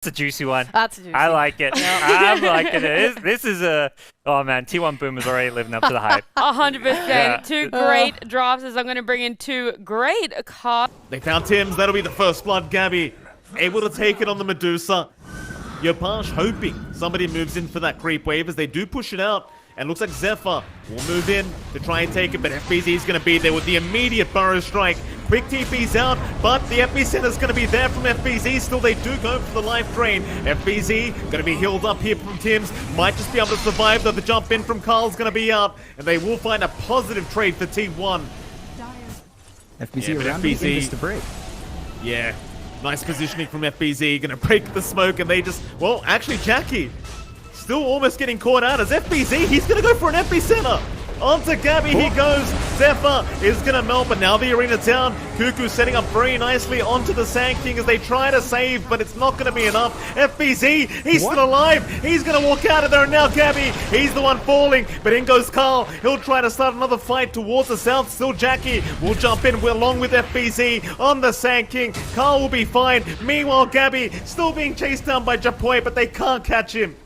It's a juicy one. That's a juicy. I like it. I'm liking it. This is a... Oh, man. T1 Boom is already living up to the hype. 100%. Yeah. Two great drops as I'm going to bring in two great cards. They found Tim's. That'll be the first blood. Gabby able to take it on the Medusa. Yopaj hoping somebody moves in for that creep wave as they do push it out. And looks like Zephyr will move in to try and take it, but FBZ is going to be there with the immediate burrow strike. Quick TP's out, but the epicenter is going to be there from FBZ. Still, they do go for the life drain. FBZ going to be healed up here from Tim's. Might just be able to survive, though the jump in from Carl's going to be out. And they will find a positive trade for T1. FBZ around FBZ to break. Yeah, nice positioning from FBZ. Going to break the smoke, and they just... Well, actually, Jackie... Still almost getting caught out as FBZ. He's going to go for an epicenter. Onto Gabby he goes. Zephyr is going to melt, but now the arena down. Cuckoo setting up very nicely onto the Sand King as they try to save, but it's not going to be enough. FBZ, he's still alive. He's going to walk out of there, and now Gabby, he's the one falling, but in goes Carl. He'll try to start another fight towards the south. Still Jackie will jump in along with FBZ on the Sand King. Carl will be fine. Meanwhile, Gabby still being chased down by Japoy, but they can't catch him.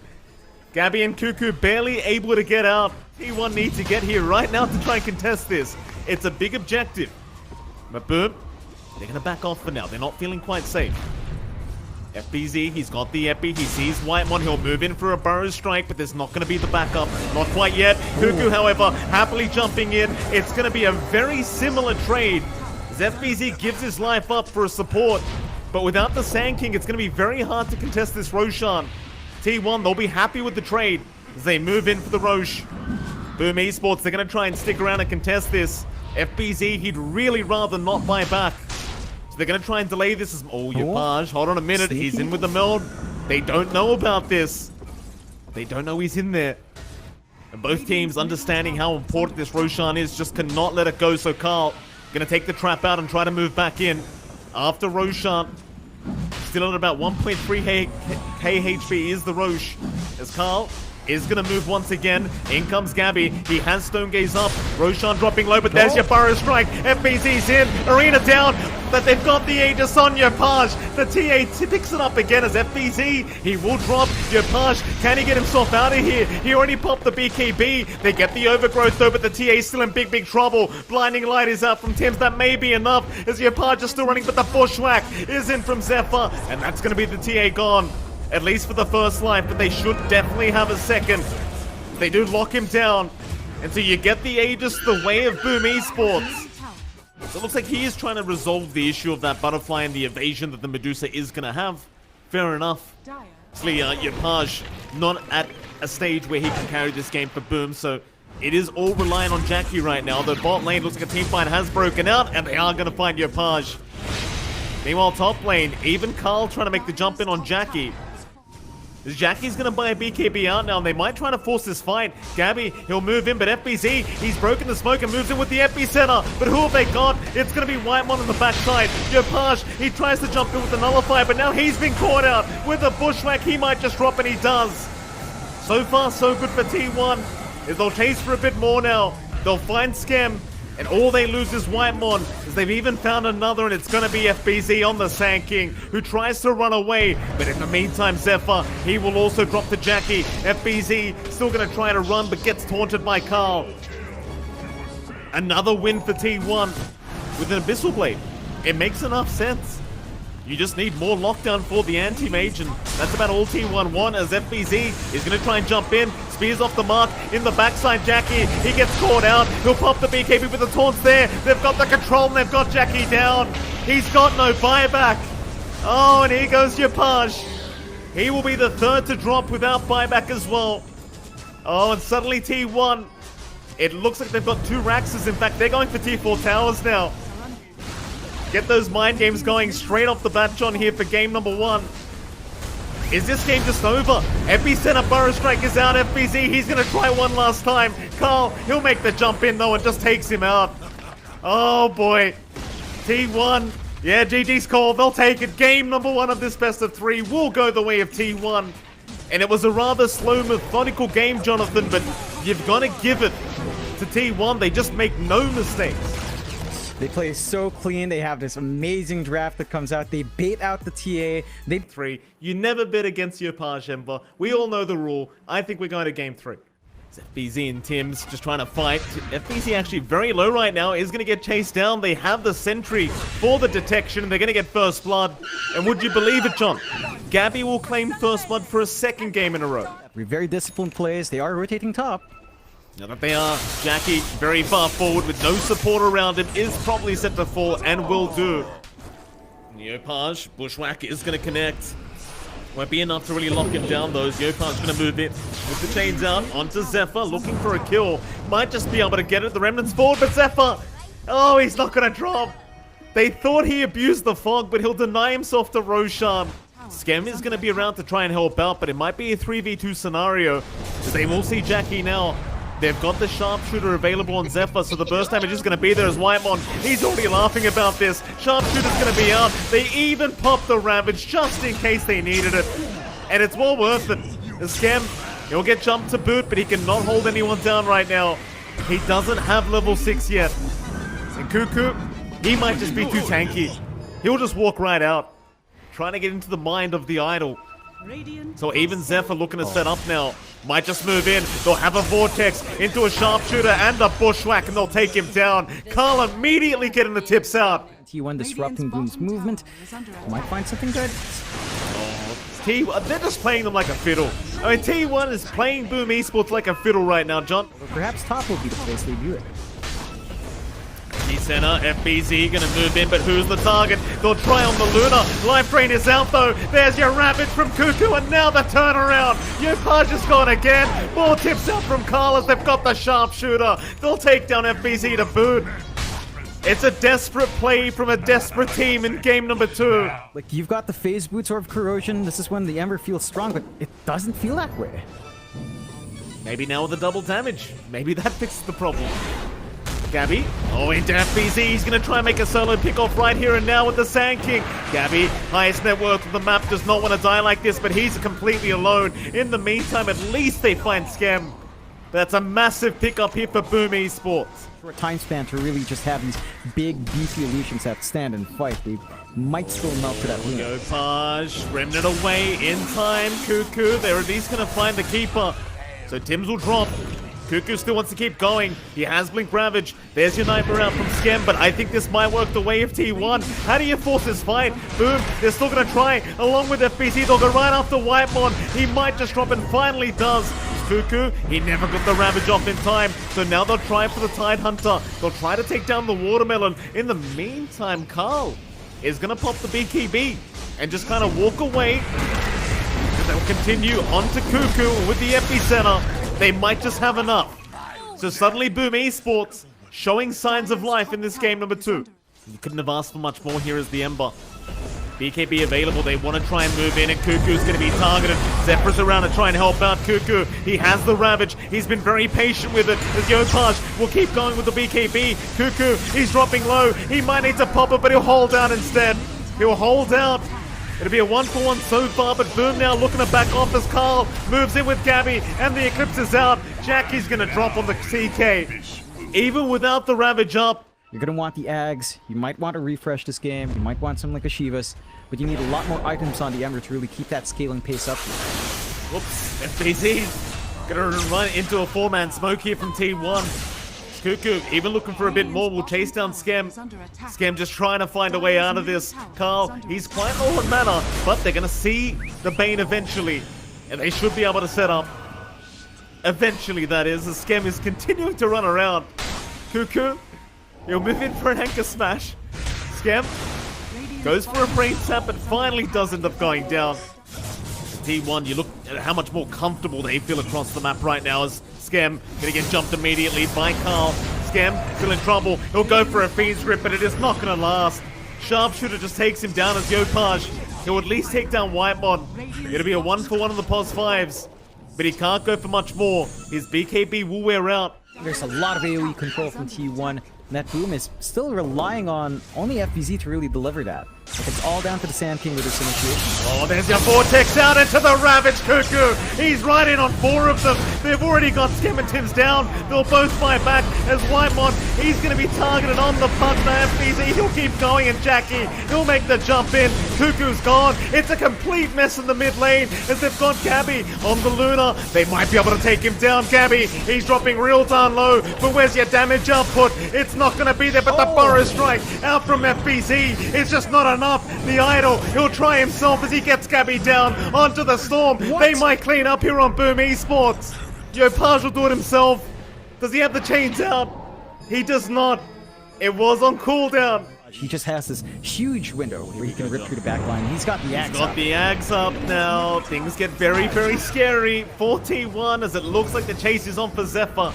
Gabby and Cuckoo barely able to get out. T1 needs to get here right now to try and contest this. It's a big objective. But boom, they're going to back off for now. They're not feeling quite safe. FBZ, he's got the epi. He sees Whitemon. He'll move in for a burrow strike, but there's not going to be the backup. Not quite yet. Cuckoo, however, happily jumping in. It's going to be a very similar trade as FBZ gives his life up for a support. But without the Sand King, it's going to be very hard to contest this Roshan. T1, they'll be happy with the trade as they move in for the Roche. Boom Esports, they're going to try and stick around and contest this. FBZ, he'd really rather not buy back. So they're going to try and delay this. Oh, Yopaj, hold on a minute. He's in with the meld. They don't know about this. They don't know he's in there. And both teams understanding how important this Roshan is just cannot let it go. So Carl going to take the trap out and try to move back in. After Roshan. Still at about 1.3 KHP is the Roche. As Carl is going to move once again. In comes Gabby. He has Stone Gaze up. Roshan dropping low, but there's your burrow strike. FBZ's in. Arena down. But they've got the Aegis on Yopaj. The TA picks it up again as FBZ. He will drop. Yopaj, can he get himself out of here? He already popped the BKB. They get the overgrowth though, but the TA is still in big trouble. Blinding light is out from Tim's. That may be enough as Yopaj is still running, but the bushwhack is in from Zephyr. And that's going to be the TA gone. At least for the first life, but they should definitely have a second. They do lock him down. And so you get the Aegis the way of Boom Esports. So it looks like he is trying to resolve the issue of that butterfly and the evasion that the Medusa is going to have. Fair enough. Obviously, Yopaj not at a stage where he can carry this game for Boom, so it is all reliant on Jackie right now. The bot lane looks like a team fight has broken out, and they are going to find Yopaj. Meanwhile, top lane, even Carl trying to make the jump in on Jackie. Jackie's going to buy a BKB out now, and they might try to force this fight. Gabby, he'll move in, but FBZ, he's broken the smoke and moves in with the epicenter. But who have they got? It's going to be Whitemon on the backside. Yopaj, he tries to jump in with the nullifier, but now he's been caught out with a bushwhack. He might just drop, and he does. So far, so good for T1. If they'll chase for a bit more now, they'll find Scam. And all they lose is Whitemon, as they've even found another, and it's going to be FBZ on the Sand King, who tries to run away. But in the meantime, Zephyr, he will also drop to Jackie. FBZ still going to try to run, but gets taunted by Carl. Another win for T1 with an Abyssal Blade. It makes enough sense. You just need more lockdown for the anti-mage, and that's about all T1 want, as FBZ is going to try and jump in. Spears off the mark in the backside. Jackie, he gets caught out. He'll pop the BKB with the taunts there. They've got the control, and they've got Jackie down. He's got no buyback. Oh, and here goes Yopaj. He will be the third to drop without buyback as well. Oh, and suddenly T1. It looks like they've got two Raxes. In fact, they're going for T4 towers now. Get those mind games going straight off the bat, John, here for game number 1. Is this game just over? Epicenter burrow strike is out. FBZ, he's going to try one last time. Carl, he'll make the jump in, though, and just takes him out. Oh, boy. T1. Yeah, GG's call. They'll take it. Game number 1 of this best of 3 will go the way of T1. And it was a rather slow, methodical game, Jonathan, but you've got to give it to T1. They just make no mistakes. They play so clean. They have this amazing draft that comes out. They bait out the TA. They 3. You never bet against Yopaj, Ember. We all know the rule. I think we're going to game 3. It's FBZ and Tim's just trying to fight. FBZ actually very low right now. Is going to get chased down. They have the sentry for the detection. They're going to get first blood. And would you believe it, John? Gabby will claim first blood for a second game in a row. very disciplined plays. They are rotating top. Now that they are, Jackie very far forward with no support around him, is probably set to fall and will do. Yopaj, Bushwhack is going to connect. Won't be enough to really lock him down though. Yopaj going to move it with the chains out onto Zephyr, looking for a kill. Might just be able to get it. The remnants forward, but Zephyr, oh, he's not going to drop. They thought he abused the fog, but he'll deny himself to Roshan. Skem is going to be around to try and help out, but it might be a 3v2 scenario. They will see Jackie now. They've got the sharpshooter available on Zephyr, so the burst damage is going to be there as Whitemon. He's already laughing about this. Sharpshooter's going to be out. They even popped the Ravage just in case they needed it. And it's well worth it. The Skem, he'll get jumped to boot, but he cannot hold anyone down right now. He doesn't have level 6 yet. And Cuckoo, he might just be too tanky. He'll just walk right out, trying to get into the mind of the idol. So even Zephyr looking to set up now. Might just move in. They'll have a Vortex into a Sharpshooter and a Bushwhack, and they'll take him down. Carl immediately getting the tips out. T1 disrupting Boom's movement. Might find something good. They're just playing them like a fiddle. I mean, T1 is playing Boom Esports like a fiddle right now, John. But perhaps top will be the place they do it. Center, FBZ gonna move in, but who's the target? They'll try on the Luna. Life Drain is out though. There's your Ravage from Cuckoo, and now the turnaround. Yopaj is gone again. More tips out from Carlos. They've got the Sharpshooter. They'll take down FBZ to boot. It's a desperate play from a desperate team in game number 2. Like, you've got the phase boots or corrosion. This is when the Ember feels strong, but it doesn't feel that way. Maybe now with the double damage. Maybe that fixes the problem. Gabby, oh, into FBZ, he's going to try and make a solo pick-off right here and now with the Sand King. Gabby, highest net worth of the map, does not want to die like this, but he's completely alone. In the meantime, at least they find Skem. That's a massive pick-up here for Boom Esports. Short time span to really just have these big, beefy illusions that stand and fight. They might still melt to that Luna. Yopaj, Remnant away in time. Cuckoo, they're at least going to find the Keeper. So Tims will drop. Cuckoo still wants to keep going. He has Blink Ravage. There's your Nightmare out from Skem, but I think this might work the way of T1. How do you force this fight? Boom, they're still going to try. Along with FBC, they'll go right after Whitemon. He might just drop and finally does. Cuckoo, he never got the Ravage off in time. So now they'll try for the Tide Hunter. They'll try to take down the Watermelon. In the meantime, Carl is going to pop the BKB and just kind of walk away. And they'll continue on to Cuckoo with the Epicenter. They might just have enough. So suddenly Boom Esports showing signs of life in this game number 2. You couldn't have asked for much more here as the Ember. BKB available, they want to try and move in, and Cuckoo's going to be targeted. Zephyr's around to try and help out Cuckoo. He has the Ravage. He's been very patient with it. As Yopaj will keep going with the BKB. Cuckoo, he's dropping low. He might need to pop it, but he'll hold out instead. He'll hold out. It'll be a 1-for-1 so far, but Boom now looking to back off as Carl moves in with Gabby, and the Eclipse is out. Jackie's going to drop on the CK. Even without the Ravage up. You're going to want the Ags. You might want to refresh this game. You might want something like a Shivas. But you need a lot more items on the Ember to really keep that scaling pace up. Whoops, FBZ going to run into a 4-man smoke here from T1. Cuckoo, even looking for a bit more, will chase down Skem. Skem just trying to find a way out of this. Carl, he's quite low on mana, but they're going to see the Bane eventually. And they should be able to set up. Eventually, that is, as Skem is continuing to run around. Cuckoo, he'll move in for an anchor smash. Skem goes for a brain tap, but finally does end up going down. T1, you look at how much more comfortable they feel across the map right now as Skem gonna get jumped immediately by Carl. Skem still in trouble. He'll go for a Fiend's Grip, but it is not gonna last. Sharpshooter just takes him down as Yopaj. He'll at least take down Whitemon. It'll be a 1-for-1 on the POS 5s, but he can't go for much more. His BKB will wear out. There's a lot of AoE control from T1, and that Boom is still relying on only FBZ to really deliver that. It's all down to the Sand King with this initiation. Oh, there's your Vortex out into the Ravage Cuckoo. He's right in on 4 of them. They've already got Skim and Tim's down. They'll both fight back as Whitemon, he's going to be targeted on the punch. FBZ, he'll keep going, and Jackie, he'll make the jump in. Cuckoo's gone. It's a complete mess in the mid lane as they've got Gabby on the Luna. They might be able to take him down. Gabby, he's dropping real down low, but where's your damage output? It's not going to be there, but the Burrow Strike out from FBZ. It's just not enough. The Idol, he'll try himself as he gets Gabby down onto the Storm. They might clean up here on Boom Esports. Yopaj will do it himself. Does he have the chains out? He does not. It was on cooldown. He just has this huge window where he can rip through the back line. He's got the Ags He's got up. the Ags up now. Things get very, very scary. 41 as it looks like the chase is on for Zephyr.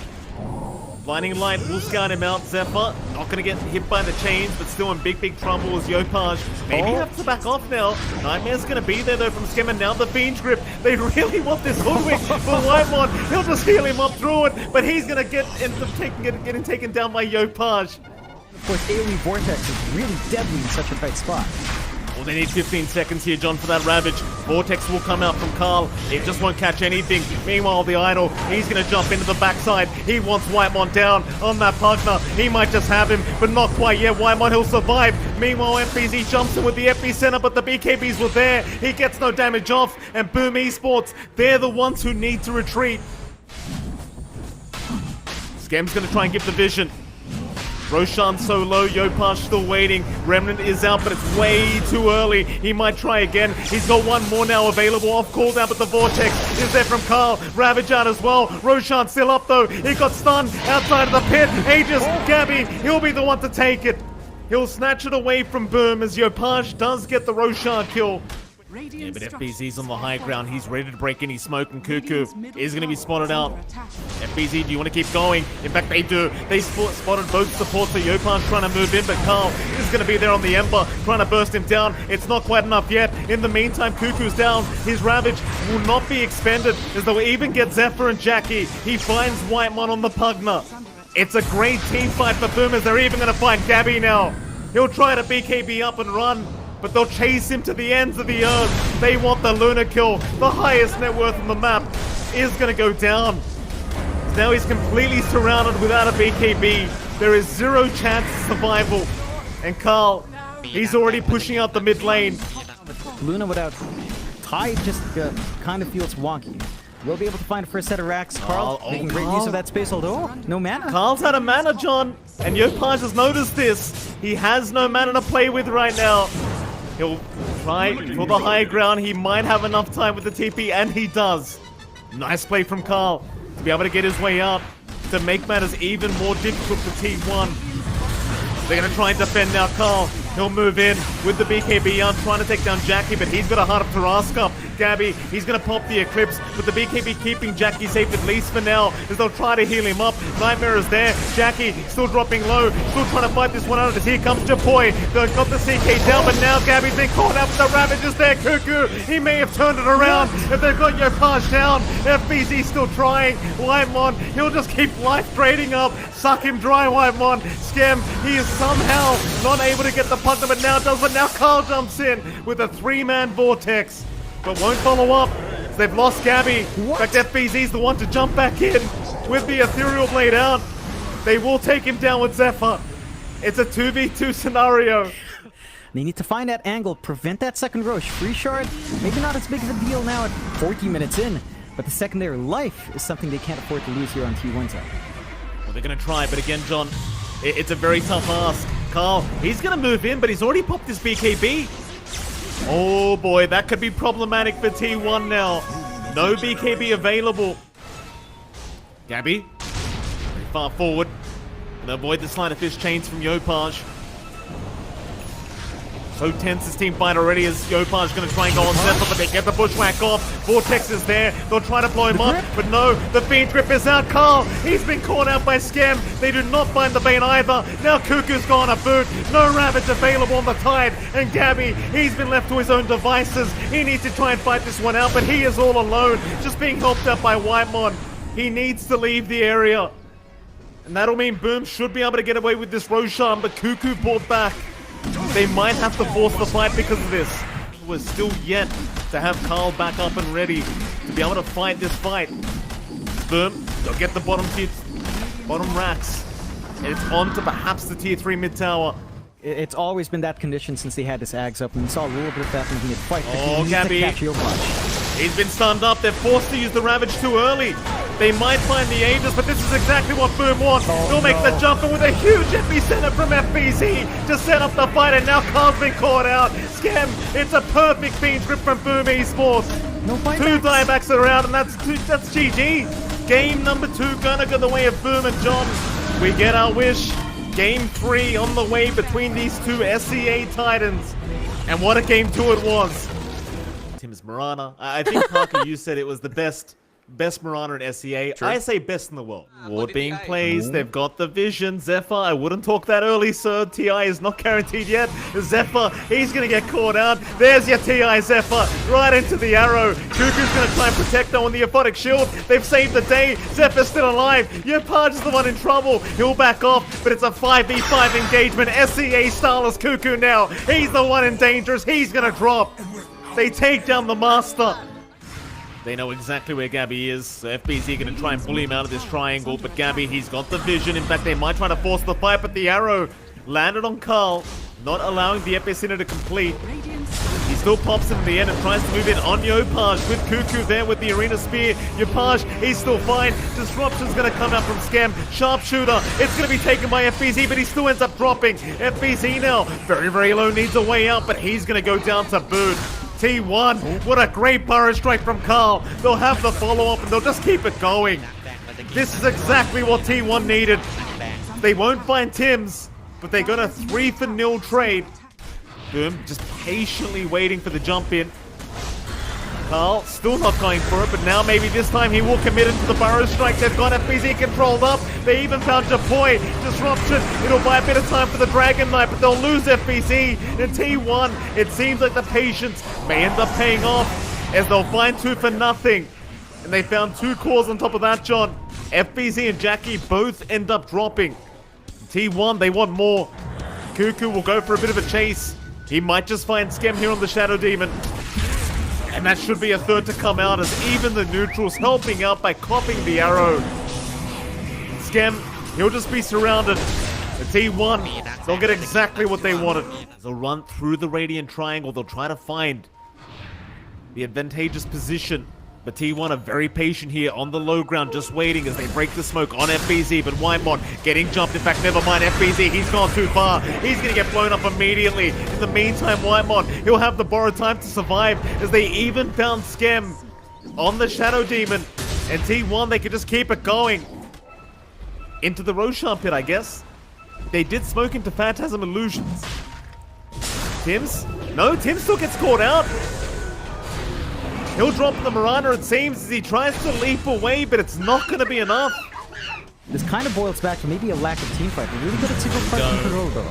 Blinding Light will scout him out. Zephyr not going to get hit by the chains, but still in big, big trouble as Yopaj maybe have to back off now. Nightmare's going to be there though from Skim, and now the Fiend's Grip. They really want this Hoodwink for Whitemon. He'll just heal him up through it, but he's going to getting taken down by Yopaj. Of course, AoE Vortex is really deadly in such a tight spot. Well, they need 15 seconds here, John, for that Ravage. Vortex will come out from Carl. It just won't catch anything. Meanwhile, the Idol, he's going to jump into the backside. He wants Whitemon down on that Pugna. He might just have him, but not quite yet. Whitemon, he'll survive. Meanwhile, FBZ jumps in with the epicenter, but the BKBs were there. He gets no damage off, and Boom Esports, they're the ones who need to retreat. Skem's going to try and give the vision. Roshan so low, Yopaj still waiting. Remnant is out, but it's way too early. He might try again. He's got one more now available off cooldown, but the Vortex is there from Carl. Ravage out as well. Roshan still up though. He got stunned outside of the pit. Aegis, Gabby, he'll be the one to take it. He'll snatch it away from Boom as Yopaj does get the Roshan kill. Yeah, but FBZ's on the high ground. He's ready to break any smoke, and Cuckoo is going to be spotted out. FBZ, do you want to keep going? In fact, they do. They spotted both supports, so Yopaj trying to move in, but Carl is going to be there on the Ember, trying to burst him down. It's not quite enough yet. In the meantime, Cuckoo's down. His Ravage will not be expended, as they'll even get Zephyr and Jackie. He finds Whitemon on the Pugna. It's a great team fight for Boomers. They're even going to find Gabby now. He'll try to BKB up and run, but they'll chase him to the ends of the earth. They want the Luna kill. The highest net worth on the map is going to go down. Now he's completely surrounded without a BKB. There is zero chance of survival. And Carl, he's already pushing out the mid lane. Luna without Tide just kind of feels wonky. We'll be able to find a first set of racks. Carl making great use of that space, although no mana. Carl's out of mana, John. And Yopaj has noticed this. He has no mana to play with right now. He'll try for the high ground. He might have enough time with the TP, and he does. Nice play from Carl to be able to get his way out, to make matters even more difficult for T1. They're going to try and defend now. Carl, he'll move in with the BKB out, trying to take down Jackie, but he's got a Heart of Tarrasque. Gabby, he's going to pop the Eclipse, but the BKB keeping Jackie safe at least for now, as they'll try to heal him up. Nightmare is there. Jackie still dropping low, still trying to fight this one out, as here comes Japoy. They've got the CK down, but now Gabby's been caught up. The Ravage is there. Cuckoo, he may have turned it around. If they've got Yopaj down, FBZ still trying. Whitemon, he'll just keep life trading up. Suck him dry, Whitemon. Skem, he is somehow not able to get the punt, but now does. But now Carl jumps in with a 3-man Vortex, but won't follow up. They've lost Gabby. In fact, FBZ's the one to jump back in with the Ethereal Blade out. They will take him down with Zephyr. It's a 2v2 scenario. They need to find that angle, prevent that second Roche. Free shard, maybe not as big of a deal now at 40 minutes in, but the secondary life is something they can't afford to lose here on T1 side. Well, they're going to try, but again, John, it's a very tough ask. Carl, he's going to move in, but he's already popped his BKB. Oh boy, that could be problematic for T1 now. No BKB available. Gabby, very far forward. Gonna avoid the sleight of fist chains from Yopaj. So tense this team fight already, as Yopaj gonna try and go on Zephyr, but they get the bushwhack off. Vortex is there. They'll try to blow him up, but no, the Fiend Grip is out. Carl, he's been caught out by Skem. They do not find the Bane either. Now Cuckoo's gone a boot. No Ravage available on the Tide. And Gabby, he's been left to his own devices. He needs to try and fight this one out, but he is all alone, just being helped out by Whitemon. He needs to leave the area. And that'll mean Boom should be able to get away with this Roshan, but Cuckoo brought back. They might have to force the fight because of this. We're still yet to have Carl back up and ready to be able to fight this fight. Boom, they'll get the bottom racks. And it's on to perhaps the tier 3 mid tower. It's always been that condition since they had this Ags up, and we saw a little bit of that in the fight. Oh, Gabby. Catch Yopaj. He's been stunned up. They're forced to use the Ravage too early. They might find the Aegis, but this is exactly what Boom wants. He'll make the jump, and with a huge epicenter from FBZ to set up the fight, and now Carl's been caught out. Scam, it's a perfect beam trip from Boom Esports. No fight Two backs. diebacks around, and that's GG. Game number 2 gonna go the way of Boom and John. We get our wish. Game 3 on the way between these two SEA titans. And what a game 2 it was. Tim's Mirana. I think, Parker, you said it was the best Mirana in SEA. True. I say best in the world. Ward being plays, they've got the vision. Zephyr, I wouldn't talk that early, sir. TI is not guaranteed yet. Zephyr, he's going to get caught out. There's your TI, Zephyr, right into the arrow. Cuckoo's going to try and protect them on the Aphotic Shield. They've saved the day. Zephyr's still alive. Yopaj is the one in trouble. He'll back off, but it's a 5v5 engagement. SEA style as Cuckoo now. He's the one in dangerous. He's going to drop. They take down the Master. They know exactly where Gabby is, so FBZ going to try and bully him out of this triangle, but Gabby, he's got the vision. In fact, they might try to force the fight, but the arrow landed on Carl, not allowing the epicenter to complete. He still pops in the end and tries to move in on Yopaj with Cuckoo there with the Arena Spear. Yopaj, he's still fine. Disruption's going to come out from Scam. Sharpshooter, it's going to be taken by FBZ, but he still ends up dropping. FBZ now, very, very low, needs a way out, but he's going to go down to boot. T1, what a great burrow strike from Carl. They'll have the follow-up and they'll just keep it going. This is exactly what T1 needed. They won't find Tim's, but they got a 3-for-0 trade. Boom, just patiently waiting for the jump in. Carl still not going for it, but now maybe this time he will commit into the burrow strike. They've got FBZ controlled up. They even found Japoy. Disruption. It'll buy a bit of time for the Dragon Knight, but they'll lose FBZ. And T1, it seems like the patience may end up paying off as they'll find 2 for nothing. And they found 2 cores on top of that, John. FBZ and Jackie both end up dropping. T1, they want more. Cuckoo will go for a bit of a chase. He might just find Skem here on the Shadow Demon. And that should be a third to come out as even the neutrals helping out by copying the arrow. Skem, he'll just be surrounded. The T1, they'll get exactly what they wanted. They'll run through the Radiant Triangle. They'll try to find the advantageous position. But T1 are very patient here on the low ground, just waiting as they break the smoke on FBZ. But Whitemon getting jumped. In fact, never mind FBZ. He's gone too far. He's going to get blown up immediately. In the meantime, Whitemon, he'll have the borrowed time to survive as they even found Skem on the Shadow Demon. And T1, they can just keep it going. Into the Roshan pit, I guess. They did smoke into Phantasm Illusions. Tim's? No, Tim still gets caught out. He'll drop the Mirana, it seems, as he tries to leap away, but it's not going to be enough. This kind of boils back to maybe a lack of team fight. They're really good at single fight control, though.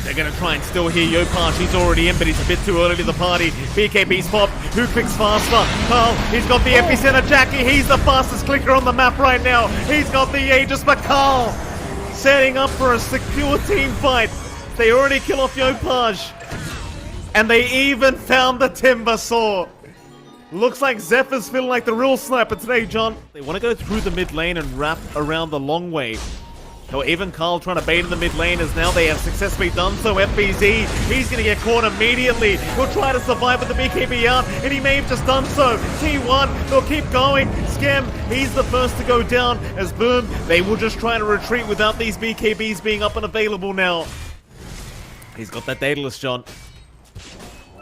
They're going to try and still hear Yopaj. He's already in, but he's a bit too early to the party. BKB's pop. Who clicks faster? Carl, he's got the epicenter. Jackie, he's the fastest clicker on the map right now. He's got the Aegis, but Carl setting up for a secure team fight. They already kill off Yopaj. And they even found the Timber Saw. Looks like Zephyr's feeling like the real sniper today, John. They want to go through the mid lane and wrap around the long way. So even Carl trying to bait in the mid lane as now they have successfully done so. FBZ, he's going to get caught immediately. He'll try to survive with the BKB out, and he may have just done so. T1, they'll keep going. Skem, he's the first to go down as Boom, they will just try to retreat without these BKBs being up and available now. He's got that Daedalus, John.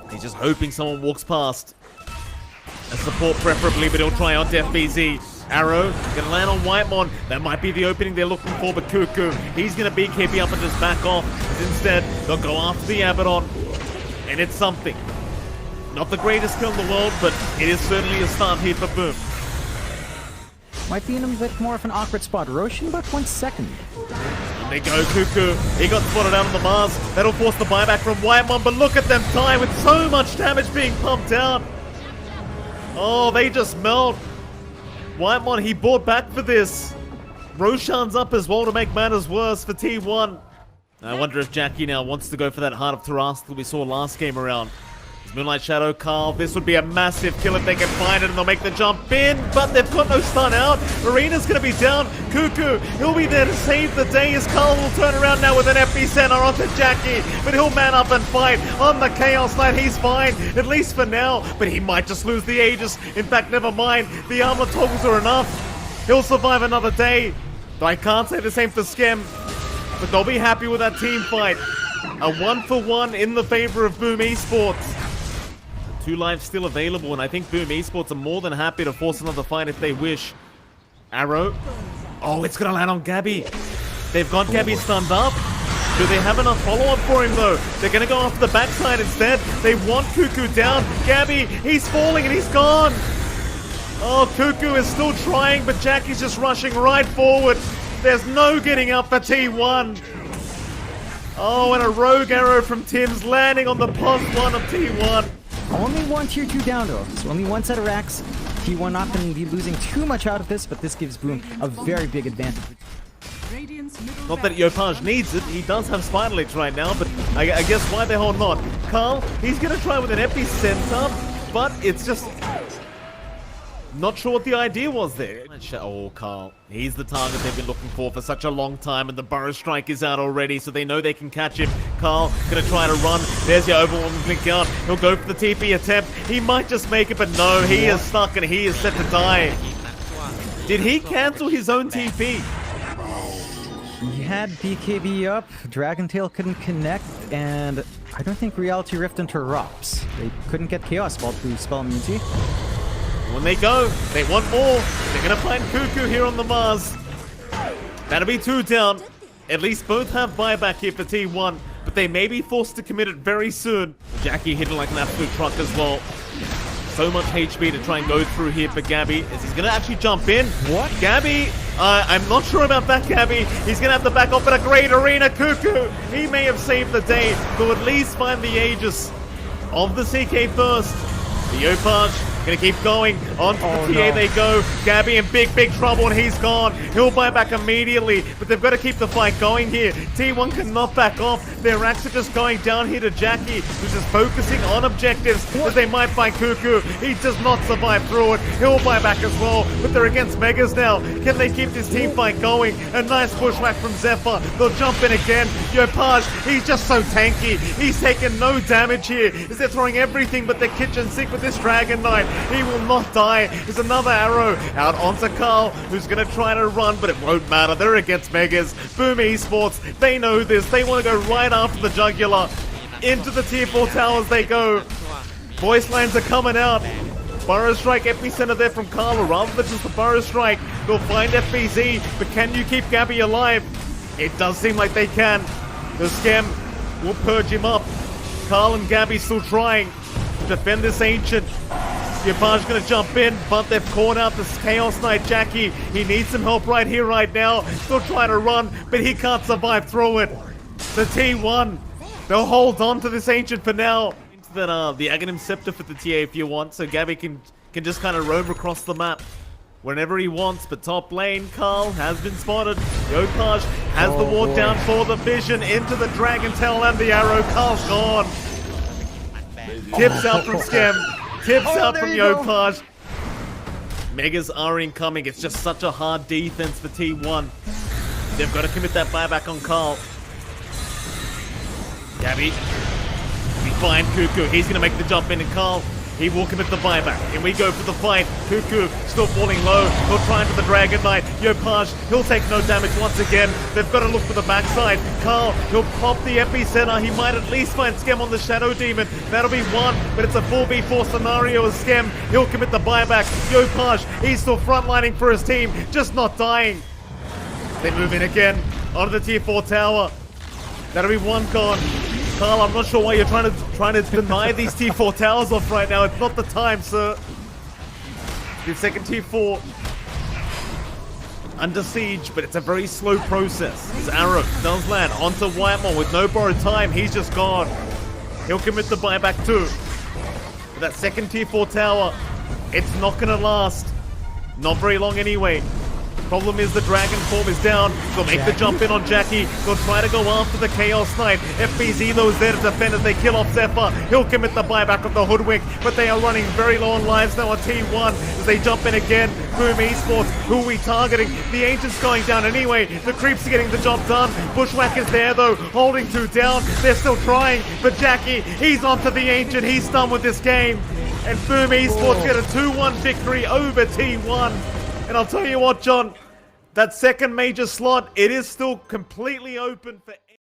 He's just hoping someone walks past. A support preferably, but he'll try on FBZ. Arrow gonna land on Whitemon. That might be the opening they're looking for, but Cuckoo, he's gonna BKB up and just back off. But instead, they'll go after the Abaddon. And it's something. Not the greatest kill in the world, but it is certainly a start here for Boom. Might be in a bit more of an awkward spot. Roshan, about 1 second. And they go, Cuckoo. He got spotted out on the Mars. That'll force the buyback from Whitemon, but look at them die with so much damage being pumped out. Oh, they just melt. Whitemon, he bought back for this. Roshan's up as well to make matters worse for T1. I wonder if Jackie now wants to go for that Heart of Tarrasque we saw last game around. Moonlight Shadow, Carl, this would be a massive kill if they can find it and they'll make the jump in, but they've got no stun out. Marina's going to be down. Cuckoo, he'll be there to save the day as Carl will turn around now with an epicenter onto Jackie, but he'll man up and fight on the Chaos Knight. He's fine, at least for now, but he might just lose the Aegis. In fact, never mind, the armor toggles are enough. He'll survive another day. But I can't say the same for Skem, but they'll be happy with that team fight. A 1-for-1 in the favor of Boom Esports. 2 lives still available, and I think Boom Esports are more than happy to force another fight if they wish. Arrow. Oh, it's gonna land on Gabby. They've got Gabby stunned up. Do they have enough follow-up for him, though? They're gonna go off the backside instead. They want Cuckoo down. Gabby, he's falling and he's gone. Oh, Cuckoo is still trying, but Jackie's just rushing right forward. There's no getting up for T1. Oh, and a rogue arrow from Tim's landing on the +1 of T1. Only one tier 2 down though, so only one set of racks. T1 not going to be losing too much out of this, but this gives Boom a very big advantage. Not that Yopaj needs it, he does have Spider Legs right now, but I guess why the hell not? Carl, he's going to try with an epicenter, but it's just... not sure what the idea was there. Oh, Carl. He's the target they've been looking for such a long time, and the Burrow Strike is out already, so they know they can catch him. Carl gonna try to run. There's your overwhelming blink out. He'll go for the TP attempt. He might just make it, but no, he is stuck and he is set to die. Did he cancel his own TP? He had BKB up, Dragon Tail couldn't connect, and I don't think Reality Rift interrupts. They couldn't get Chaos Ball through Spell Immunity. When they go, they want more. They're gonna find Cuckoo here on the Mars. That'll be 2 down. At least both have buyback here for T1, but they may be forced to commit it very soon. Jackie hitting like an absolute truck as well. So much HP to try and go through here for Gabby. As he's gonna actually jump in. What? Gabby, I'm not sure about that, Gabby. He's gonna have to back off at a great arena. Cuckoo, he may have saved the day, but at least find the Aegis of the CK first. The Yopaj gonna keep going. On to the TA they go. Gabby in big trouble and he's gone. He'll buy back immediately, but they've got to keep the fight going here. T1 cannot back off. Their racks are just going down here to Jackie, who's just focusing on objectives as they might find Cuckoo. He does not survive through it. He'll buy back as well, but they're against Megas now. Can they keep this team fight going? A nice pushback from Zephyr. They'll jump in again. Yopaj, he's just so tanky. He's taken no damage here as they're throwing everything but the kitchen sink with this Dragon Knight. He will not die. There's another arrow out onto Carl, who's going to try to run, but it won't matter. They're against Megas. Boom Esports, they know this. They want to go right after the jugular. Into the tier 4 towers they go. Voice lines are coming out. Burrow Strike epicenter there from Carl, or rather than just the Burrow Strike. They'll find FBZ, but can you keep Gabby alive? It does seem like they can. The Skem will purge him up. Carl and Gabby still trying to defend this Ancient. Yopaj gonna jump in, but they've caught out this Chaos Knight Jackie. He needs some help right here, right now. Still trying to run, but he can't survive through it. The T1, they'll hold on to this Ancient for now. Into that, the Aghanim Scepter for the TA if you want, so Gabby can just kind of roam across the map whenever he wants. But top lane, Carl has been spotted. Yopaj has the ward down for the vision into the Dragon Tail and the arrow. Carl's gone. Tips out from Skem. Tips out from Yopaj. Megas are incoming. It's just such a hard defense for T1. They've got to commit that buyback on Carl. Gabby. We find Cuckoo. He's going to make the jump in, and Carl, he will commit the buyback. And we go for the fight. Cuckoo still falling low. He'll try into the Dragon Knight. Yopaj, he'll take no damage once again. They've got to look for the backside. Carl, he'll pop the epicenter. He might at least find Skem on the Shadow Demon. That'll be 1, but it's a 4v4 scenario as Skem. He'll commit the buyback. Yopaj, he's still frontlining for his team, just not dying. They move in again onto the tier 4 tower. That'll be 1 gone. Carl, I'm not sure why you're trying to deny these tier 4 towers off right now. It's not the time, sir. Your second tier 4 under siege, but it's a very slow process. His arrow does land onto Whitemore with no borrowed time. He's just gone. He'll commit the buyback too. But that second tier 4 tower, it's not gonna last. Not very long anyway. Problem is the Dragon form is down. They'll make the jump in on Jackie. They'll try to go after the Chaos Knight. FBZ though is there to defend as they kill off Zephyr. He'll commit the buyback of the Hoodwink, but they are running very low on lives now on T1 as they jump in again. Boom Esports, who are we targeting? The Ancient's going down anyway. The Creeps are getting the job done. Bushwhack is there though, holding 2 down. They're still trying, but Jackie, he's onto the Ancient. He's done with this game. And Boom Esports get a 2-1 victory over T1. And I'll tell you what, John, that second major slot, it is still completely open for